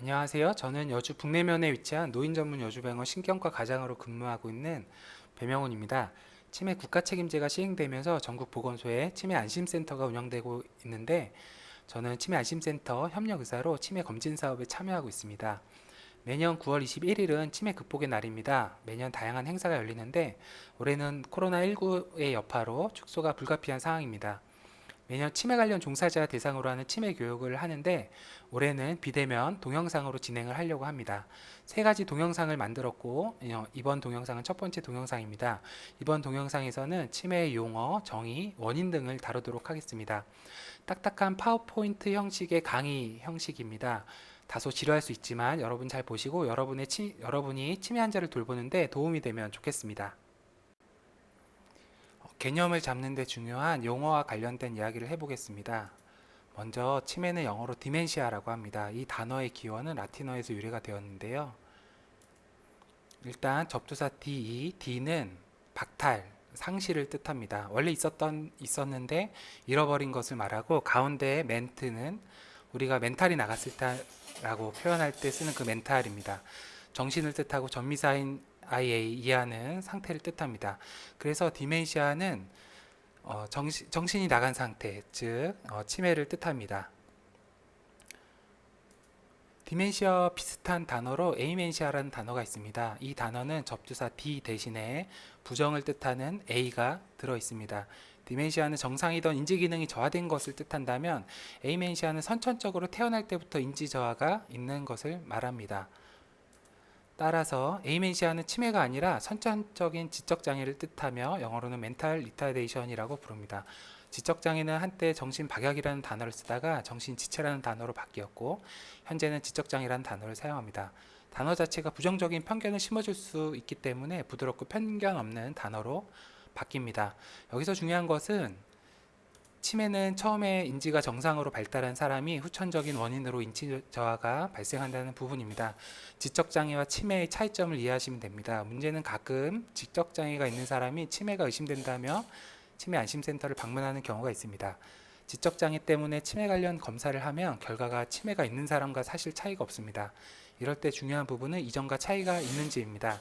안녕하세요. 저는 여주 북내면에 위치한 노인 전문 여주병원 신경과 가장으로 근무하고 있는 배명훈입니다. 치매 국가 책임제가 시행되면서 전국 보건소에 치매 안심센터가 운영되고 있는데 저는 치매 안심센터 협력의사로 치매 검진 사업에 참여하고 있습니다. 매년 9월 21일은 치매 극복의 날입니다. 매년 다양한 행사가 열리는데 올해는 코로나19의 여파로 축소가 불가피한 상황입니다. 매년 치매 관련 종사자 대상으로 하는 치매 교육을 하는데 올해는 비대면 동영상으로 진행을 하려고 합니다. 세 가지 동영상을 만들었고 이번 동영상은 첫 번째 동영상입니다. 이번 동영상에서는 치매의 용어, 정의, 원인 등을 다루도록 하겠습니다. 딱딱한 파워포인트 형식의 강의 형식입니다. 다소 지루할 수 있지만 여러분 잘 보시고 여러분이 치매 환자를 돌보는데 도움이 되면 좋겠습니다. 개념을 잡는 데 중요한 용어와 관련된 이야기를 해보겠습니다. 먼저 치매는 영어로 디멘시아라고 합니다. 이 단어의 기원은 라틴어에서 유래가 되었는데요. 일단 접두사 D는 박탈, 상실을 뜻합니다. 원래 있었는데 잃어버린 것을 말하고 가운데의 멘트는 우리가 멘탈이 나갔을 때라고 표현할 때 쓰는 그 멘탈입니다. 정신을 뜻하고 전미사인 IA 이하는 상태를 뜻합니다. 그래서 디멘시아는 정신이 나간 상태, 즉 치매를 뜻합니다. 디멘시아와 비슷한 단어로 에이멘시아라는 단어가 있습니다. 이 단어는 접두사 D 대신에 부정을 뜻하는 A가 들어 있습니다. 디멘시아는 정상이던 인지 기능이 저하된 것을 뜻한다면 에이멘시아는 선천적으로 태어날 때부터 인지 저하가 있는 것을 말합니다. 따라서 에이멘시아는 치매가 아니라 선천적인 지적장애를 뜻하며 영어로는 멘탈 리타데이션이라고 부릅니다. 지적장애는 한때 정신박약이라는 단어를 쓰다가 정신지체라는 단어로 바뀌었고 현재는 지적장애라는 단어를 사용합니다. 단어 자체가 부정적인 편견을 심어줄 수 있기 때문에 부드럽고 편견 없는 단어로 바뀝니다. 여기서 중요한 것은 치매는 처음에 인지가 정상으로 발달한 사람이 후천적인 원인으로 인지 저하가 발생한다는 부분입니다. 지적장애와 치매의 차이점을 이해하시면 됩니다. 문제는 가끔 지적장애가 있는 사람이 치매가 의심된다며 치매 안심센터를 방문하는 경우가 있습니다. 지적장애 때문에 치매 관련 검사를 하면 결과가 치매가 있는 사람과 사실 차이가 없습니다. 이럴 때 중요한 부분은 이전과 차이가 있는지입니다.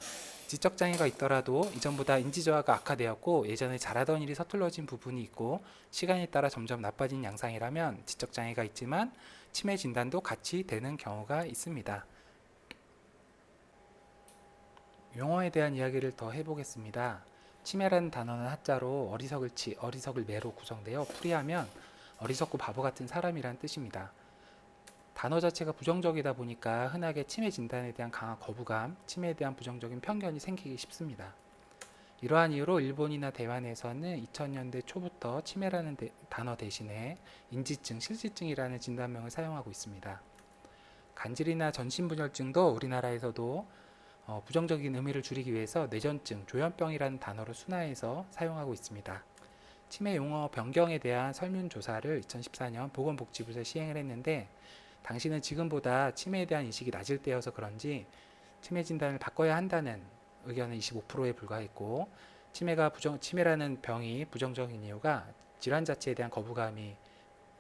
지적장애가 있더라도 이전보다 인지저하가 악화되었고 예전에 잘하던 일이 서툴러진 부분이 있고 시간에 따라 점점 나빠진 양상이라면 지적장애가 있지만 치매 진단도 같이 되는 경우가 있습니다. 용어에 대한 이야기를 더 해보겠습니다. 치매라는 단어는 한자로 어리석을 매로 구성되어 풀이하면 어리석고 바보 같은 사람이란 뜻입니다. 단어 자체가 부정적이다 보니까 흔하게 치매 진단에 대한 강한 거부감, 치매에 대한 부정적인 편견이 생기기 쉽습니다. 이러한 이유로 일본이나 대만에서는 2000년대 초부터 치매라는 단어 대신에 인지증, 실지증이라는 진단명을 사용하고 있습니다. 간질이나 전신분열증도 우리나라에서도 부정적인 의미를 줄이기 위해서 뇌전증, 조현병이라는 단어로 순화해서 사용하고 있습니다. 치매 용어 변경에 대한 설문조사를 2014년 보건복지부에서 시행을 했는데 당시는 지금보다 치매에 대한 인식이 낮을 때여서 그런지 치매 진단을 바꿔야 한다는 의견은 25%에 불과했고 치매라는 병이 부정적인 이유가 질환 자체에 대한 거부감이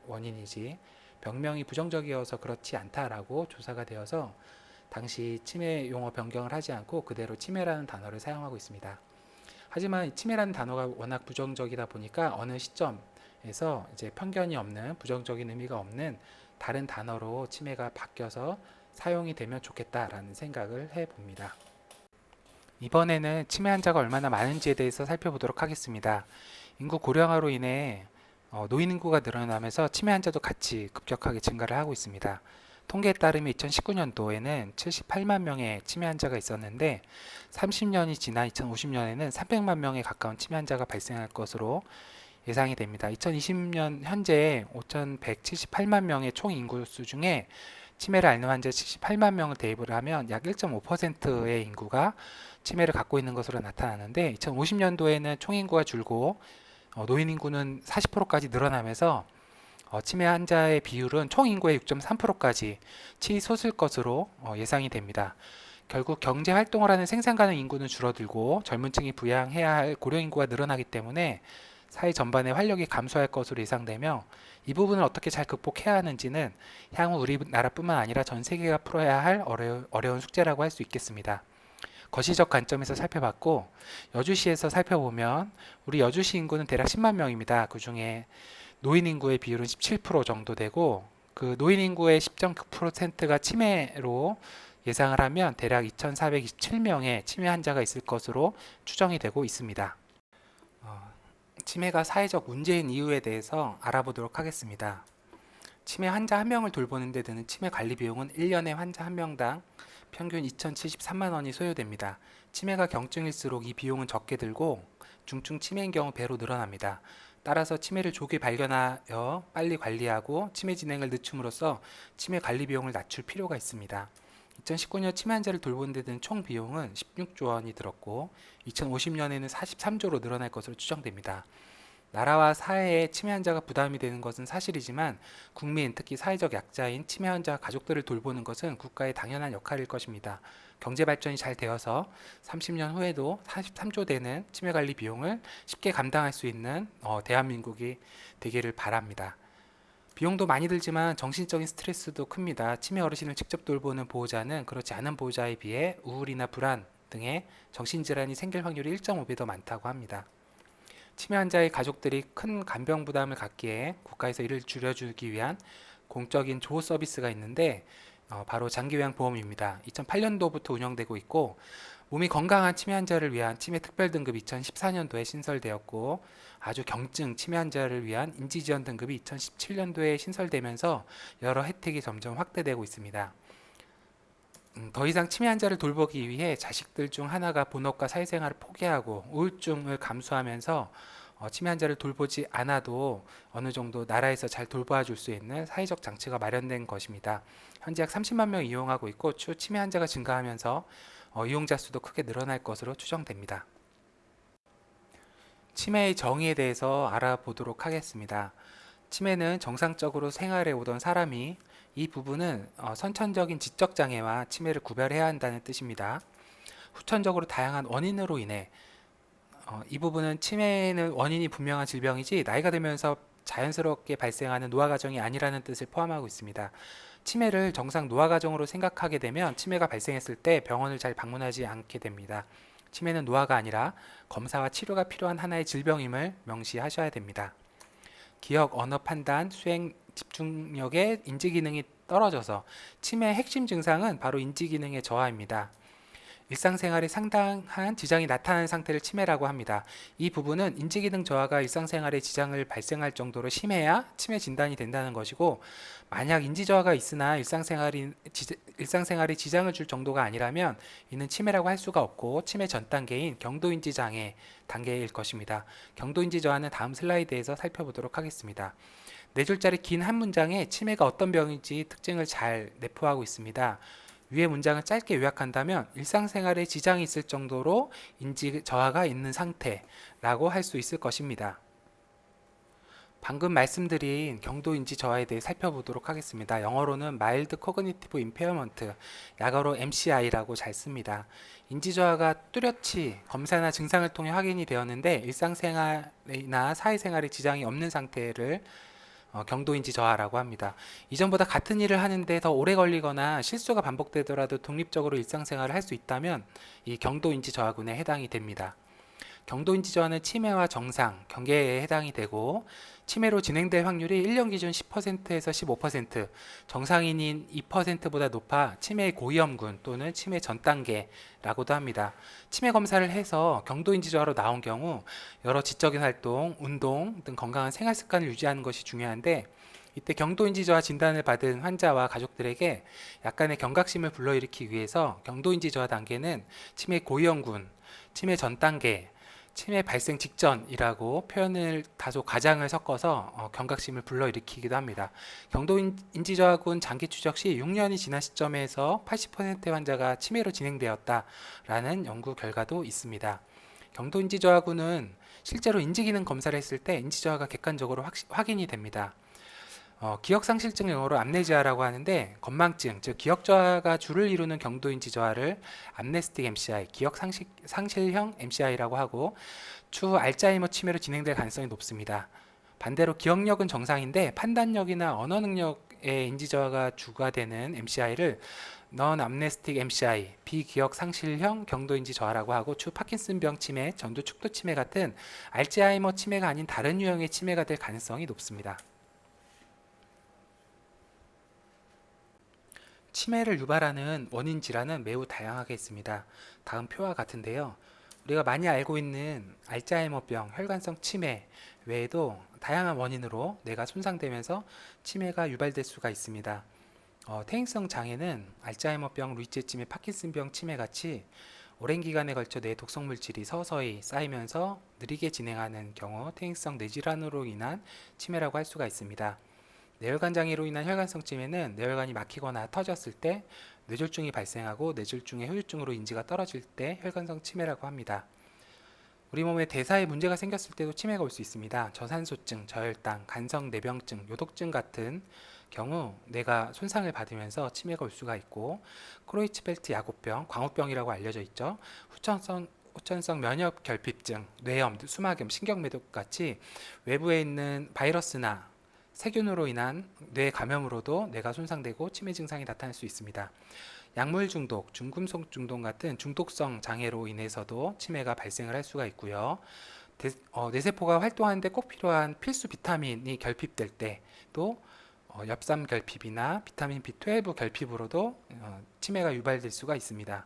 원인이지 병명이 부정적이어서 그렇지 않다라고 조사가 되어서 당시 치매 용어 변경을 하지 않고 그대로 치매라는 단어를 사용하고 있습니다. 하지만 치매라는 단어가 워낙 부정적이다 보니까 어느 시점에서 이제 편견이 없는 부정적인 의미가 없는 다른 단어로 치매가 바뀌어서 사용이 되면 좋겠다라는 생각을 해봅니다. 이번에는 치매 환자가 얼마나 많은지에 대해서 살펴보도록 하겠습니다. 인구 고령화로 인해 노인 인구가 늘어나면서 치매 환자도 같이 급격하게 증가를 하고 있습니다. 통계에 따르면 2019년도에는 78만 명의 치매 환자가 있었는데 30년이 지난 2050년에는 300만 명에 가까운 치매 환자가 발생할 것으로 예상이 됩니다. 2020년 현재 5,178만 명의 총 인구수 중에 치매를 앓는 환자 78만 명을 대입을 하면 약 1.5%의 인구가 치매를 갖고 있는 것으로 나타나는데 2050년도에는 총 인구가 줄고 노인 인구는 40%까지 늘어나면서 치매 환자의 비율은 총 인구의 6.3%까지 치솟을 것으로 예상이 됩니다. 결국 경제 활동을 하는 생산 가능 인구는 줄어들고 젊은 층이 부양해야 할 고령 인구가 늘어나기 때문에 사회 전반의 활력이 감소할 것으로 예상되며 이 부분을 어떻게 잘 극복해야 하는지는 향후 우리나라뿐만 아니라 전 세계가 풀어야 할 어려운 숙제라고 할 수 있겠습니다. 거시적 관점에서 살펴봤고 여주시에서 살펴보면 우리 여주시 인구는 대략 10만 명입니다. 그 중에 노인 인구의 비율은 17% 정도 되고 그 노인 인구의 10.9%가 치매로 예상을 하면 대략 2,427명의 치매 환자가 있을 것으로 추정이 되고 있습니다. 치매가 사회적 문제인 이유에 대해서 알아보도록 하겠습니다. 치매 환자 한 명을 돌보는 데 드는 치매 관리 비용은 1년에 환자 한 명당 평균 2,073만 원이 소요됩니다. 치매가 경증일수록 이 비용은 적게 들고 중증 치매인 경우 배로 늘어납니다. 따라서 치매를 조기 발견하여 빨리 관리하고 치매 진행을 늦춤으로써 치매 관리 비용을 낮출 필요가 있습니다. 2019년 치매 환자를 돌보는 데 든 총 비용은 16조 원이 들었고 2050년에는 43조로 늘어날 것으로 추정됩니다. 나라와 사회에 치매 환자가 부담이 되는 것은 사실이지만 국민, 특히 사회적 약자인 치매 환자 가족들을 돌보는 것은 국가의 당연한 역할일 것입니다. 경제 발전이 잘 되어서 30년 후에도 43조 되는 치매 관리 비용을 쉽게 감당할 수 있는 대한민국이 되기를 바랍니다. 비용도 많이 들지만 정신적인 스트레스도 큽니다. 치매 어르신을 직접 돌보는 보호자는 그렇지 않은 보호자에 비해 우울이나 불안 등의 정신질환이 생길 확률이 1.5배 더 많다고 합니다. 치매 환자의 가족들이 큰 간병 부담을 갖기에 국가에서 이를 줄여주기 위한 공적인 조호 서비스가 있는데 바로 장기요양보험입니다. 2008년도부터 운영되고 있고 몸이 건강한 치매 환자를 위한 치매 특별등급 2014년도에 신설되었고 아주 경증 치매 환자를 위한 인지지원 등급이 2017년도에 신설되면서 여러 혜택이 점점 확대되고 있습니다. 더 이상 치매 환자를 돌보기 위해 자식들 중 하나가 본업과 사회생활을 포기하고 우울증을 감수하면서 치매 환자를 돌보지 않아도 어느 정도 나라에서 잘 돌봐줄 수 있는 사회적 장치가 마련된 것입니다. 현재 약 30만 명이 이용하고 있고 추후 치매 환자가 증가하면서 이용자 수도 크게 늘어날 것으로 추정됩니다. 치매의 정의에 대해서 알아보도록 하겠습니다. 치매는 정상적으로 생활해 오던 사람이 이 부분은 선천적인 지적 장애와 치매를 구별해야 한다는 뜻입니다. 후천적으로 다양한 원인으로 인해 이 부분은 치매는 원인이 분명한 질병이지 나이가 들면서 자연스럽게 발생하는 노화 과정이 아니라는 뜻을 포함하고 있습니다. 치매를 정상 노화 과정으로 생각하게 되면 치매가 발생했을 때 병원을 잘 방문하지 않게 됩니다. 치매는 노화가 아니라 검사와 치료가 필요한 하나의 질병임을 명시하셔야 됩니다. 기억, 언어 판단, 수행, 집중력의 인지 기능이 떨어져서 치매의 핵심 증상은 바로 인지 기능의 저하입니다. 일상생활에 상당한 지장이 나타나는 상태를 치매라고 합니다. 이 부분은 인지기능 저하가 일상생활에 지장을 발생할 정도로 심해야 치매 진단이 된다는 것이고 만약 인지저하가 있으나 일상생활에 지장을 줄 정도가 아니라면 이는 치매라고 할 수가 없고 치매 전 단계인 경도인지 장애 단계일 것입니다. 경도인지 저하는 다음 슬라이드에서 살펴보도록 하겠습니다. 4줄짜리 긴 한 문장에 치매가 어떤 병인지 특징을 잘 내포하고 있습니다. 위의 문장을 짧게 요약한다면 일상생활에 지장이 있을 정도로 인지 저하가 있는 상태라고 할 수 있을 것입니다. 방금 말씀드린 경도 인지 저하에 대해 살펴보도록 하겠습니다. 영어로는 Mild Cognitive Impairment, 약어로 MCI라고 잘 씁니다. 인지 저하가 뚜렷이 검사나 증상을 통해 확인이 되었는데 일상생활이나 사회생활에 지장이 없는 상태를 경도인지 저하라고 합니다. 이전보다 같은 일을 하는데 더 오래 걸리거나 실수가 반복되더라도 독립적으로 일상생활을 할 수 있다면 이 경도인지 저하군에 해당이 됩니다. 경도인지 저하는 치매와 정상, 경계에 해당이 되고 치매로 진행될 확률이 1년 기준 10%에서 15%, 정상인인 2%보다 높아 치매의 고위험군 또는 치매 전 단계라고도 합니다. 치매 검사를 해서 경도인지 저하로 나온 경우 여러 지적인 활동, 운동 등 건강한 생활 습관을 유지하는 것이 중요한데 이때 경도인지 저하 진단을 받은 환자와 가족들에게 약간의 경각심을 불러일으키기 위해서 경도인지 저하 단계는 치매 고위험군, 치매 전 단계, 치매 발생 직전이라고 표현을 다소 과장을 섞어서 경각심을 불러일으키기도 합니다. 경도인지 저하군 장기 추적 시 6년이 지난 시점에서 80%의 환자가 치매로 진행되었다라는 연구 결과도 있습니다. 경도인지 저하군은 실제로 인지기능 검사를 했을 때 인지 저하가 객관적으로 확인이 됩니다. 기억상실증 영어로 암네지아라고 하는데 건망증, 즉 기억저하가 주를 이루는 경도인지 저하를 암네스틱 MCI, 기억상실형 MCI라고 하고 추후 알츠하이머 치매로 진행될 가능성이 높습니다. 반대로 기억력은 정상인데 판단력이나 언어 능력의 인지 저하가 주가 되는 MCI를 Non-amnestic MCI, 비기억 상실형 경도인지 저하라고 하고, 추후 파킨슨병 치매, 전두 축도 치매 같은 알츠하이머 치매가 아닌 다른 유형의 치매가 될 가능성이 높습니다. 치매를 유발하는 원인 질환은 매우 다양하게 있습니다. 다음 표와 같은데요. 우리가 많이 알고 있는 알츠하이머병, 혈관성 치매 외에도 다양한 원인으로 뇌가 손상되면서 치매가 유발될 수가 있습니다. 퇴행성 장애는 알츠하이머병, 루이치치매, 파킨슨병 치매 같이 오랜 기간에 걸쳐 뇌 독성 물질이 서서히 쌓이면서 느리게 진행하는 경우 퇴행성 뇌질환으로 인한 치매라고 할 수가 있습니다. 뇌혈관 장애로 인한 혈관성 치매는 뇌혈관이 막히거나 터졌을 때 뇌졸중이 발생하고, 뇌졸중의 후유증으로 인지가 떨어질 때 혈관성 치매라고 합니다. 우리 몸에 대사에 문제가 생겼을 때도 치매가 올 수 있습니다. 저산소증, 저혈당, 간성 뇌병증, 요독증 같은 경우 뇌가 손상을 받으면서 치매가 올 수가 있고, 크로이츠펠트 야구병, 광우병이라고 알려져 있죠. 후천성 면역 결핍증, 뇌염, 수막염, 신경매독 같이 외부에 있는 바이러스나 세균으로 인한 뇌 감염으로도 뇌가 손상되고 치매 증상이 나타날 수 있습니다. 약물 중독, 중금속 중독 같은 중독성 장애로 인해서도 치매가 발생을 할 수가 있고요. 뇌세포가 활동하는데 꼭 필요한 필수 비타민이 결핍될 때, 또 엽산 결핍이나 비타민 B12 결핍으로도 치매가 유발될 수가 있습니다.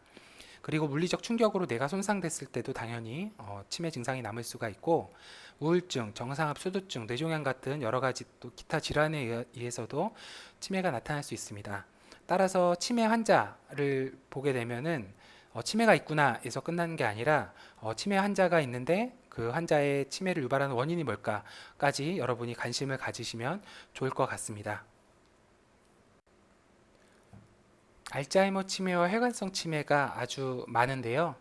그리고 물리적 충격으로 뇌가 손상됐을 때도 당연히 치매 증상이 남을 수가 있고, 우울증, 정상압수두증, 뇌종양 같은 여러 가지 또 기타 질환에 의해서도 치매가 나타날 수 있습니다. 따라서 치매 환자를 보게 되면은 치매가 있구나 에서 끝나는 게 아니라 치매 환자가 있는데 그 환자의 치매를 유발하는 원인이 뭘까까지 여러분이 관심을 가지시면 좋을 것 같습니다. 알츠하이머 치매와 혈관성 치매가 아주 많은데요.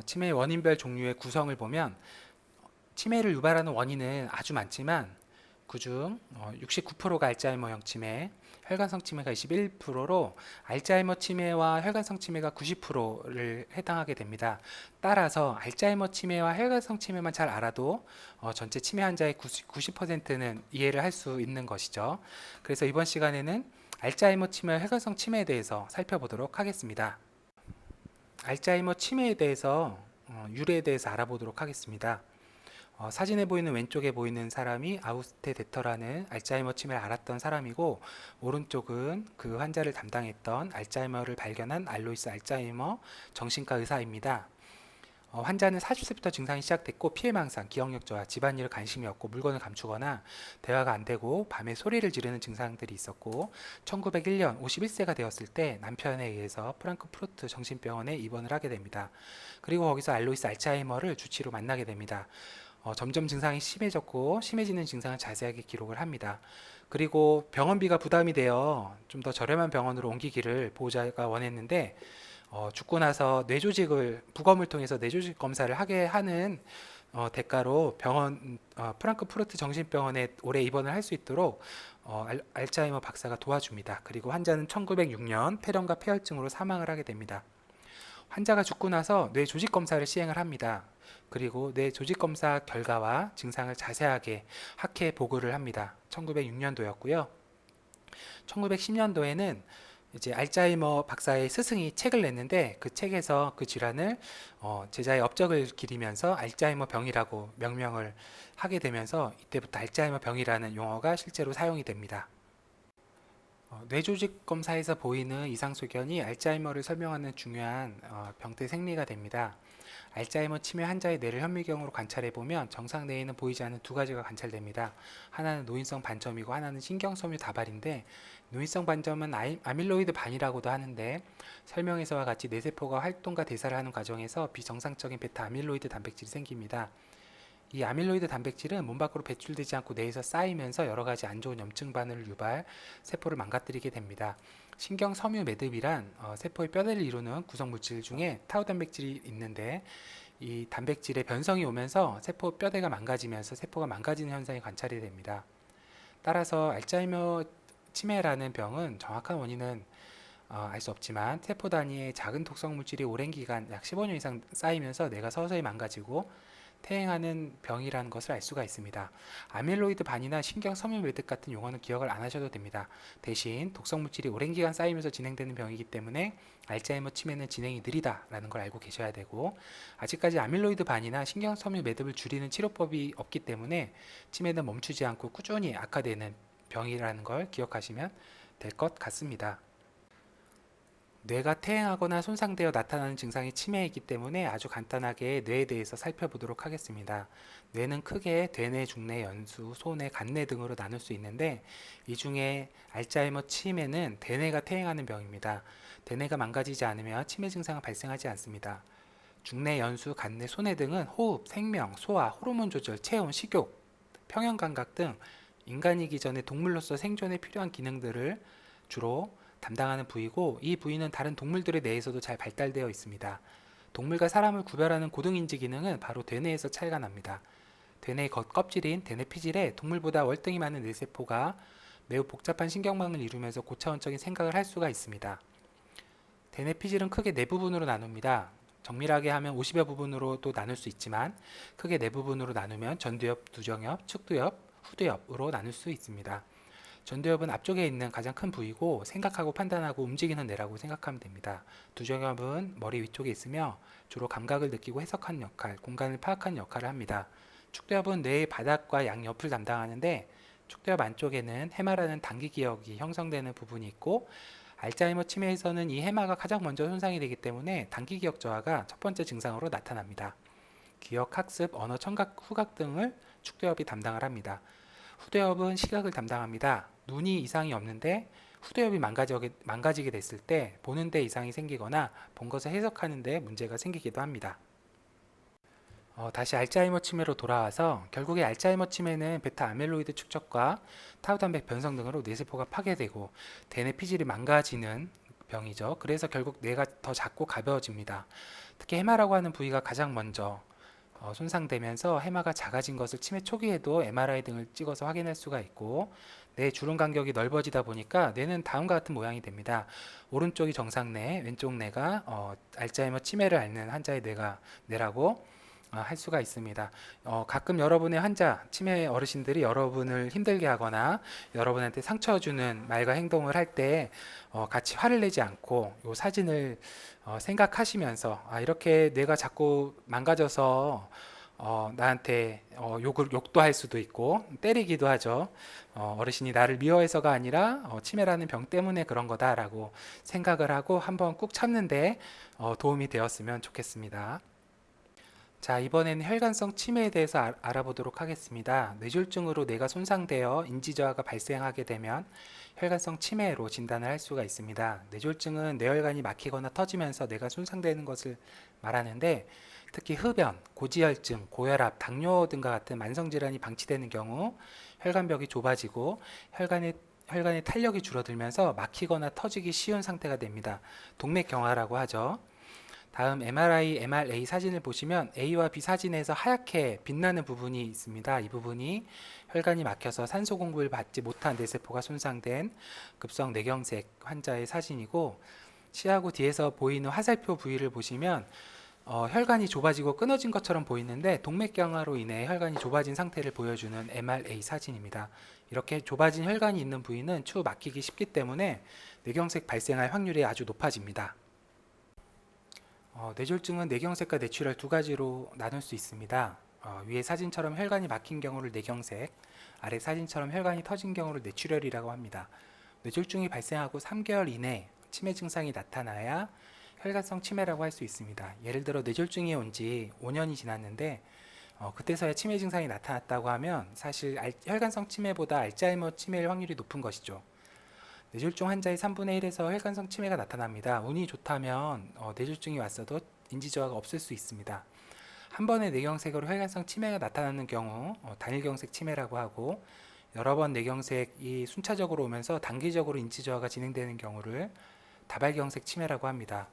치매의 원인별 종류의 구성을 보면 치매를 유발하는 원인은 아주 많지만 그중 69%가 알츠하이머형 치매, 혈관성 치매가 21%로 알츠하이머 치매와 혈관성 치매가 90%를 해당하게 됩니다. 따라서 알츠하이머 치매와 혈관성 치매만 잘 알아도 전체 치매 환자의 90%는 이해를 할 수 있는 것이죠. 그래서 이번 시간에는 알츠하이머 치매와 혈관성 치매에 대해서 살펴보도록 하겠습니다. 알츠하이머 치매에 대해서 유래에 대해서 알아보도록 하겠습니다. 사진에 보이는 왼쪽에 보이는 사람이 아우스테 데터라는 알츠하이머 치매를 앓았던 사람이고, 오른쪽은 그 환자를 담당했던 알츠하이머를 발견한 알로이스 알츠하이머 정신과 의사입니다. 환자는 40세부터 증상이 시작됐고, 피해망상, 기억력 저하, 집안일에 관심이 없고, 물건을 감추거나 대화가 안 되고 밤에 소리를 지르는 증상들이 있었고, 1901년 51세가 되었을 때 남편에 의해서 프랑크푸르트 정신병원에 입원을 하게 됩니다. 그리고 거기서 알로이스 알츠하이머를 주치의로 만나게 됩니다. 점점 증상이 심해졌고, 심해지는 증상을 자세하게 기록을 합니다. 그리고 병원비가 부담이 되어 좀 더 저렴한 병원으로 옮기기를 보호자가 원했는데, 죽고 나서 뇌조직을 부검을 통해서 뇌조직 검사를 하게 하는 대가로 프랑크푸르트 정신병원에 오래 입원을 할 수 있도록 알츠하이머 박사가 도와줍니다. 그리고 환자는 1906년 폐렴과 폐혈증으로 사망을 하게 됩니다. 환자가 죽고 나서 뇌 조직 검사를 시행을 합니다. 그리고 뇌 조직 검사 결과와 증상을 자세하게 학회 보고를 합니다. 1906년도였고요. 1910년도에는 이제 알츠하이머 박사의 스승이 책을 냈는데, 그 책에서 그 질환을 제자의 업적을 기리면서 알츠하이머 병이라고 명명을 하게 되면서 이때부터 알츠하이머 병이라는 용어가 실제로 사용이 됩니다. 뇌조직 검사에서 보이는 이상 소견이 알츠하이머를 설명하는 중요한 병태 생리가 됩니다. 알츠하이머 치매 환자의 뇌를 현미경으로 관찰해 보면 정상 뇌에는 보이지 않는 두 가지가 관찰됩니다. 하나는 노인성 반점이고 하나는 신경섬유 다발인데, 노인성 반점은 아밀로이드 반이라고도 하는데, 설명에서와 같이 뇌세포가 활동과 대사를 하는 과정에서 비정상적인 베타 아밀로이드 단백질이 생깁니다. 이 아밀로이드 단백질은 몸 밖으로 배출되지 않고 뇌에서 쌓이면서 여러 가지 안 좋은 염증 반응을 유발, 세포를 망가뜨리게 됩니다. 신경 섬유 매듭이란 세포의 뼈대를 이루는 구성 물질 중에 타우 단백질이 있는데, 이 단백질의 변성이 오면서 세포 뼈대가 망가지면서 세포가 망가지는 현상이 관찰이 됩니다. 따라서 알츠하이머 치매라는 병은 정확한 원인은 알 수 없지만 세포 단위의 작은 독성 물질이 오랜 기간 약 15년 이상 쌓이면서 뇌가 서서히 망가지고 퇴행하는 병이라는 것을 알 수가 있습니다. 아밀로이드 반이나 신경 섬유 매듭 같은 용어는 기억을 안 하셔도 됩니다. 대신 독성 물질이 오랜 기간 쌓이면서 진행되는 병이기 때문에 알츠하이머 치매는 진행이 느리다라는 걸 알고 계셔야 되고, 아직까지 아밀로이드 반이나 신경 섬유 매듭을 줄이는 치료법이 없기 때문에 치매는 멈추지 않고 꾸준히 악화되는 병이라는 걸 기억하시면 될 것 같습니다. 뇌가 퇴행하거나 손상되어 나타나는 증상이 치매이기 때문에 아주 간단하게 뇌에 대해서 살펴보도록 하겠습니다. 뇌는 크게 대뇌, 중뇌, 연수, 소뇌, 간뇌 등으로 나눌 수 있는데, 이 중에 알츠하이머 치매는 대뇌가 퇴행하는 병입니다. 대뇌가 망가지지 않으면 치매 증상은 발생하지 않습니다. 중뇌, 연수, 간뇌, 소뇌 등은 호흡, 생명, 소화, 호르몬 조절, 체온, 식욕, 평형 감각 등 인간이기 전에 동물로서 생존에 필요한 기능들을 주로 담당하는 부위고, 이 부위는 다른 동물들의 뇌에서도 잘 발달되어 있습니다. 동물과 사람을 구별하는 고등인지 기능은 바로 대뇌에서 차이가 납니다. 대뇌의 겉껍질인 대뇌 피질에 동물보다 월등히 많은 뇌세포가 매우 복잡한 신경망을 이루면서 고차원적인 생각을 할 수가 있습니다. 대뇌 피질은 크게 네 부분으로 나눕니다. 정밀하게 하면 50여 부분으로 또 나눌 수 있지만, 크게 네 부분으로 나누면 전두엽, 누정엽, 측두엽, 후두엽으로 나눌 수 있습니다. 전두엽은 앞쪽에 있는 가장 큰 부위고, 생각하고 판단하고 움직이는 뇌라고 생각하면 됩니다. 두정엽은 머리 위쪽에 있으며 주로 감각을 느끼고 해석하는 역할, 공간을 파악하는 역할을 합니다. 축두엽은 뇌의 바닥과 양옆을 담당하는데, 축두엽 안쪽에는 해마라는 단기 기억이 형성되는 부분이 있고, 알츠하이머 치매에서는 이 해마가 가장 먼저 손상이 되기 때문에 단기 기억 저하가 첫 번째 증상으로 나타납니다. 기억, 학습, 언어, 청각, 후각 등을 축두엽이 담당을 합니다. 후두엽은 시각을 담당합니다. 눈이 이상이 없는데 후두엽이 망가지게 됐을 때 보는 데 이상이 생기거나 본 것을 해석하는 데 문제가 생기기도 합니다. 다시 알츠하이머 치매로 돌아와서, 결국에 알츠하이머 치매는 베타 아밀로이드 축적과 타우 단백 변성 등으로 뇌세포가 파괴되고 대뇌 피질이 망가지는 병이죠. 그래서 결국 뇌가 더 작고 가벼워집니다. 특히 해마라고 하는 부위가 가장 먼저 손상되면서 해마가 작아진 것을 치매 초기에도 MRI 등을 찍어서 확인할 수가 있고, 뇌 주름 간격이 넓어지다 보니까 뇌는 다음과 같은 모양이 됩니다. 오른쪽이 정상뇌, 왼쪽 뇌가 알츠하이머 치매를 앓는 환자의 뇌라고 할 수가 있습니다. 가끔 여러분의 환자, 치매 어르신들이 여러분을 힘들게 하거나 여러분한테 상처 주는 말과 행동을 할 때 같이 화를 내지 않고 이 사진을 생각하시면서, 이렇게 뇌가 자꾸 망가져서 나한테 욕도 할 수도 있고 때리기도 하죠. 어르신이 나를 미워해서가 아니라 치매라는 병 때문에 그런 거다라고 생각을 하고 한번 꾹 참는데 도움이 되었으면 좋겠습니다. 자, 이번에는 혈관성 치매에 대해서 알아보도록 하겠습니다. 뇌졸중으로 뇌가 손상되어 인지저하가 발생하게 되면 혈관성 치매로 진단을 할 수가 있습니다. 뇌졸중은 뇌혈관이 막히거나 터지면서 뇌가 손상되는 것을 말하는데, 특히 흡연, 고지혈증, 고혈압, 당뇨 등과 같은 만성질환이 방치되는 경우 혈관벽이 좁아지고 혈관의 탄력이 줄어들면서 막히거나 터지기 쉬운 상태가 됩니다. 동맥경화라고 하죠. 다음 MRI, MRA 사진을 보시면 A와 B 사진에서 하얗게 빛나는 부분이 있습니다. 이 부분이 혈관이 막혀서 산소 공급을 받지 못한 뇌세포가 손상된 급성 뇌경색 환자의 사진이고, C하고 D에서 보이는 화살표 부위를 보시면 혈관이 좁아지고 끊어진 것처럼 보이는데 동맥경화로 인해 혈관이 좁아진 상태를 보여주는 MRA 사진입니다. 이렇게 좁아진 혈관이 있는 부위는 추후 막히기 쉽기 때문에 뇌경색 발생할 확률이 아주 높아집니다. 뇌졸중은 뇌경색과 뇌출혈 두 가지로 나눌 수 있습니다. 위에 사진처럼 혈관이 막힌 경우를 뇌경색, 아래 사진처럼 혈관이 터진 경우를 뇌출혈이라고 합니다. 뇌졸중이 발생하고 3개월 이내 치매 증상이 나타나야 혈관성 치매라고 할 수 있습니다. 예를 들어 뇌졸중이 온 지 5년이 지났는데 그때서야 치매 증상이 나타났다고 하면 사실 혈관성 치매보다 알츠하이머 치매일 확률이 높은 것이죠. 뇌졸중 환자의 3분의 1에서 혈관성 치매가 나타납니다. 운이 좋다면 뇌졸중이 왔어도 인지저하가 없을 수 있습니다. 한 번의 뇌경색으로 혈관성 치매가 나타나는 경우 단일경색 치매라고 하고, 여러 번 뇌경색이 순차적으로 오면서 단기적으로 인지저하가 진행되는 경우를 다발경색 치매라고 합니다.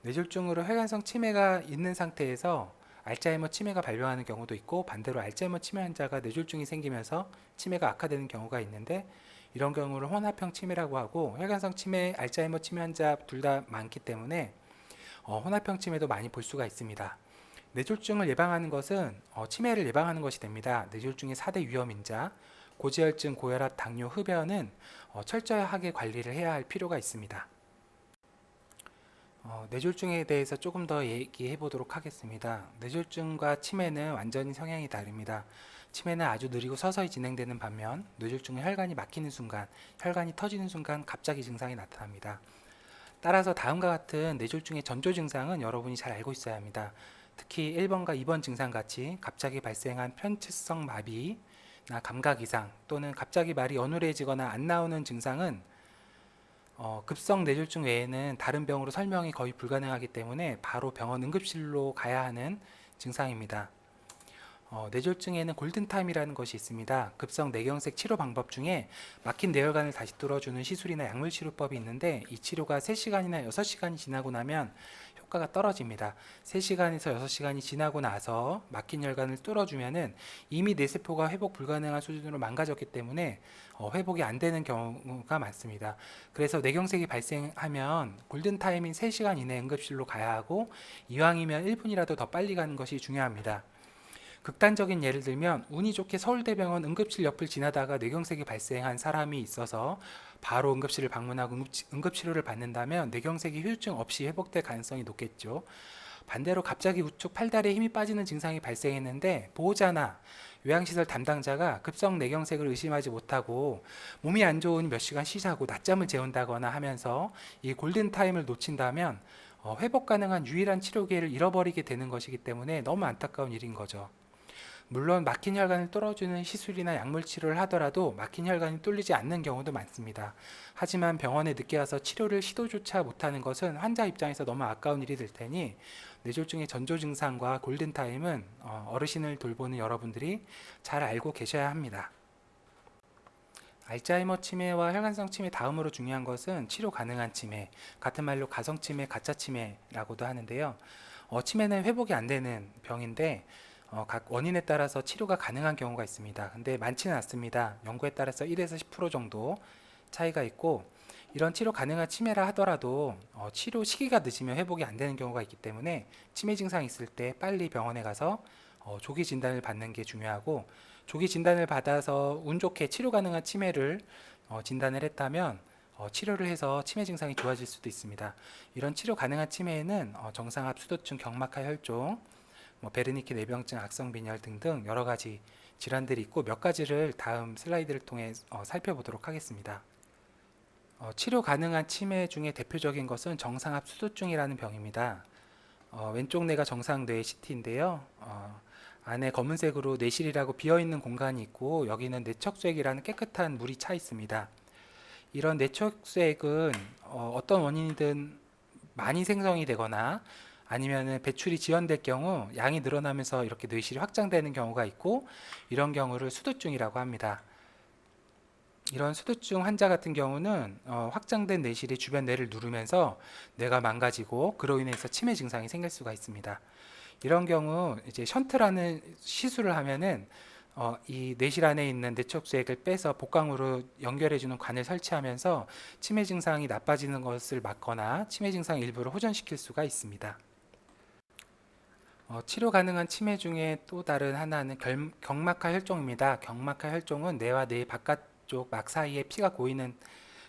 뇌졸중으로 혈관성 치매가 있는 상태에서 알츠하이머 치매가 발병하는 경우도 있고, 반대로 알츠하이머 치매 환자가 뇌졸중이 생기면서 치매가 악화되는 경우가 있는데, 이런 경우를 혼합형 치매라고 하고, 혈관성 치매, 알츠하이머 치매 환자 둘 다 많기 때문에 혼합형 치매도 많이 볼 수가 있습니다. 뇌졸중을 예방하는 것은 치매를 예방하는 것이 됩니다. 뇌졸중의 4대 위험인자, 고지혈증, 고혈압, 당뇨, 흡연은 철저하게 관리를 해야 할 필요가 있습니다. 뇌졸중에 대해서 조금 더 얘기해 보도록 하겠습니다. 뇌졸중과 치매는 완전히 성향이 다릅니다. 치매는 아주 느리고 서서히 진행되는 반면 뇌졸중은 혈관이 막히는 순간, 혈관이 터지는 순간 갑자기 증상이 나타납니다. 따라서 다음과 같은 뇌졸중의 전조 증상은 여러분이 잘 알고 있어야 합니다. 특히 1번과 2번 증상 같이 갑자기 발생한 편측성 마비나 감각 이상 또는 갑자기 말이 어눌해지거나 안 나오는 증상은 급성 뇌졸중 외에는 다른 병으로 설명이 거의 불가능하기 때문에 바로 병원 응급실로 가야 하는 증상입니다. 뇌졸중에는 골든타임이라는 것이 있습니다. 급성 뇌경색 치료 방법 중에 막힌 뇌혈관을 다시 뚫어주는 시술이나 약물 치료법이 있는데 이 치료가 3시간이나 6시간이 지나고 나면 효과가 떨어집니다. 3시간에서 6시간이 지나고 나서 막힌 혈관을 뚫어주면은 이미 뇌세포가 회복 불가능한 수준으로 망가졌기 때문에 회복이 안 되는 경우가 많습니다. 그래서 뇌경색이 발생하면 골든타임인 3시간 이내 응급실로 가야 하고 이왕이면 1분이라도 더 빨리 가는 것이 중요합니다. 극단적인 예를 들면 운이 좋게 서울대병원 응급실 옆을 지나다가 뇌경색이 발생한 사람이 있어서 바로 응급실을 방문하고 응급치료를 받는다면 뇌경색이 후유증 없이 회복될 가능성이 높겠죠. 반대로 갑자기 우측 팔다리에 힘이 빠지는 증상이 발생했는데 보호자나 요양시설 담당자가 급성 뇌경색을 의심하지 못하고 몸이 안 좋으니 몇 시간 쉬자고 낮잠을 재운다거나 하면서 이 골든타임을 놓친다면 회복 가능한 유일한 치료 기회를 잃어버리게 되는 것이기 때문에 너무 안타까운 일인 거죠. 물론 막힌 혈관을 뚫어주는 시술이나 약물 치료를 하더라도 막힌 혈관이 뚫리지 않는 경우도 많습니다. 하지만 병원에 늦게 와서 치료를 시도조차 못하는 것은 환자 입장에서 너무 아까운 일이 될 테니 뇌졸중의 전조 증상과 골든타임은 어르신을 돌보는 여러분들이 잘 알고 계셔야 합니다. 알츠하이머 치매와 혈관성 치매 다음으로 중요한 것은 치료 가능한 치매, 같은 말로 가성 치매, 가짜 치매라고도 하는데요. 치매는 회복이 안 되는 병인데 각 원인에 따라서 치료가 가능한 경우가 있습니다. 근데 많지는 않습니다. 연구에 따라서 1에서 10% 정도 차이가 있고 이런 치료 가능한 치매라 하더라도 치료 시기가 늦으면 회복이 안 되는 경우가 있기 때문에 치매 증상이 있을 때 빨리 병원에 가서 조기 진단을 받는 게 중요하고 조기 진단을 받아서 운 좋게 치료 가능한 치매를 진단을 했다면 치료를 해서 치매 증상이 좋아질 수도 있습니다. 이런 치료 가능한 치매에는 정상압, 수도층, 경막하 혈종, 베르니케 뇌병증, 악성 빈혈 등등 여러 가지 질환들이 있고 몇 가지를 다음 슬라이드를 통해 살펴보도록 하겠습니다. 치료 가능한 치매 중에 대표적인 것은 정상압 수두증이라는 병입니다. 왼쪽 뇌가 정상 뇌 CT인데요. 안에 검은색으로 뇌실이라고 비어있는 공간이 있고 여기는 뇌척수액이라는 깨끗한 물이 차 있습니다. 이런 뇌척수액은 어떤 원인이든 많이 생성이 되거나 아니면 배출이 지연될 경우 양이 늘어나면서 이렇게 뇌실이 확장되는 경우가 있고 이런 경우를 수두증이라고 합니다. 이런 수두증 환자 같은 경우는 확장된 뇌실이 주변 뇌를 누르면서 뇌가 망가지고 그로 인해서 치매 증상이 생길 수가 있습니다. 이런 경우 이제 션트라는 시술을 하면은 이 뇌실 안에 있는 뇌척수액을 빼서 복강으로 연결해주는 관을 설치하면서 치매 증상이 나빠지는 것을 막거나 치매 증상 일부를 호전시킬 수가 있습니다. 치료 가능한 치매 중에 또 다른 하나는 경막하 혈종입니다. 경막하 혈종은 뇌와 뇌 바깥쪽 막 사이에 피가 고이는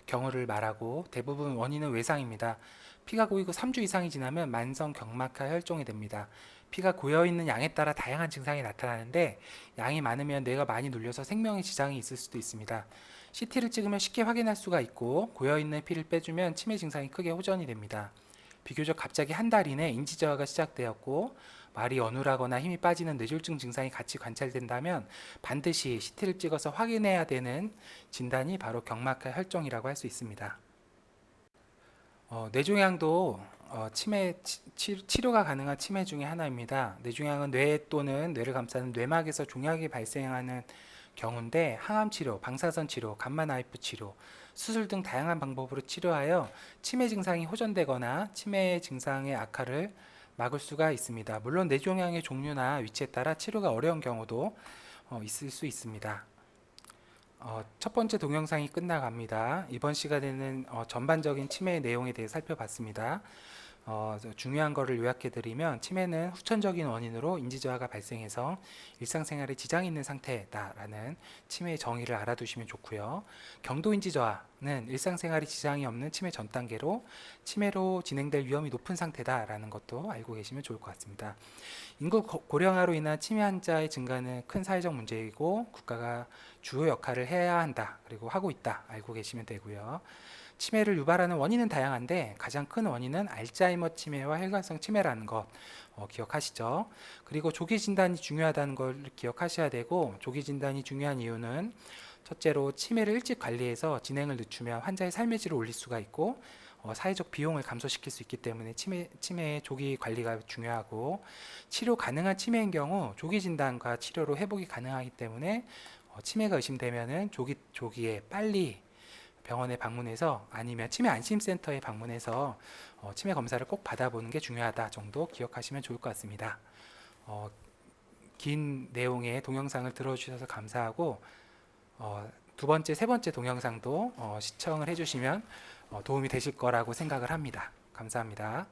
경우를 말하고 대부분 원인은 외상입니다. 피가 고이고 3주 이상이 지나면 만성 경막하 혈종이 됩니다. 피가 고여있는 양에 따라 다양한 증상이 나타나는데 양이 많으면 뇌가 많이 눌려서 생명에 지장이 있을 수도 있습니다. CT를 찍으면 쉽게 확인할 수가 있고 고여있는 피를 빼주면 치매 증상이 크게 호전이 됩니다. 비교적 갑자기 한 달 이내 인지 저하가 시작되었고 말이 어눌하거나 힘이 빠지는 뇌졸중 증상이 같이 관찰된다면 반드시 CT를 찍어서 확인해야 되는 진단이 바로 경막하 혈종이라고 할 수 있습니다. 뇌종양도 치료가 가능한 치매 중에 하나입니다. 뇌종양은 뇌 또는 뇌를 감싸는 뇌막에서 종양이 발생하는 경우인데 항암 치료, 방사선 치료, 감마 나이프 치료, 수술 등 다양한 방법으로 치료하여 치매 증상이 호전되거나 치매 증상의 악화를 막을 수가 있습니다. 물론 뇌종양의 종류나 위치에 따라 치료가 어려운 경우도 있을 수 있습니다. 첫 번째 동영상이 끝나갑니다. 이번 시간에는 전반적인 치매의 내용에 대해 살펴봤습니다. 중요한 거를 요약해드리면 치매는 후천적인 원인으로 인지저하가 발생해서 일상생활에 지장이 있는 상태다라는 치매의 정의를 알아두시면 좋고요. 경도인지저하는 일상생활에 지장이 없는 치매 전 단계로 치매로 진행될 위험이 높은 상태다라는 것도 알고 계시면 좋을 것 같습니다. 인구 고령화로 인한 치매 환자의 증가는 큰 사회적 문제이고 국가가 주요 역할을 해야 한다, 그리고 하고 있다 알고 계시면 되고요. 치매를 유발하는 원인은 다양한데 가장 큰 원인은 알츠하이머 치매와 혈관성 치매라는 것 기억하시죠? 그리고 조기 진단이 중요하다는 걸 기억하셔야 되고, 조기 진단이 중요한 이유는 첫째로 치매를 일찍 관리해서 진행을 늦추면 환자의 삶의 질을 올릴 수가 있고 사회적 비용을 감소시킬 수 있기 때문에 치매의 조기 관리가 중요하고, 치료 가능한 치매인 경우 조기 진단과 치료로 회복이 가능하기 때문에 치매가 의심되면은 조기에 빨리 병원에 방문해서, 아니면 치매 안심센터에 방문해서 치매 검사를 꼭 받아보는 게 중요하다 정도 기억하시면 좋을 것 같습니다. 긴 내용의 동영상을 들어주셔서 감사하고, 두 번째, 세 번째 동영상도 시청을 해주시면 도움이 되실 거라고 생각을 합니다. 감사합니다.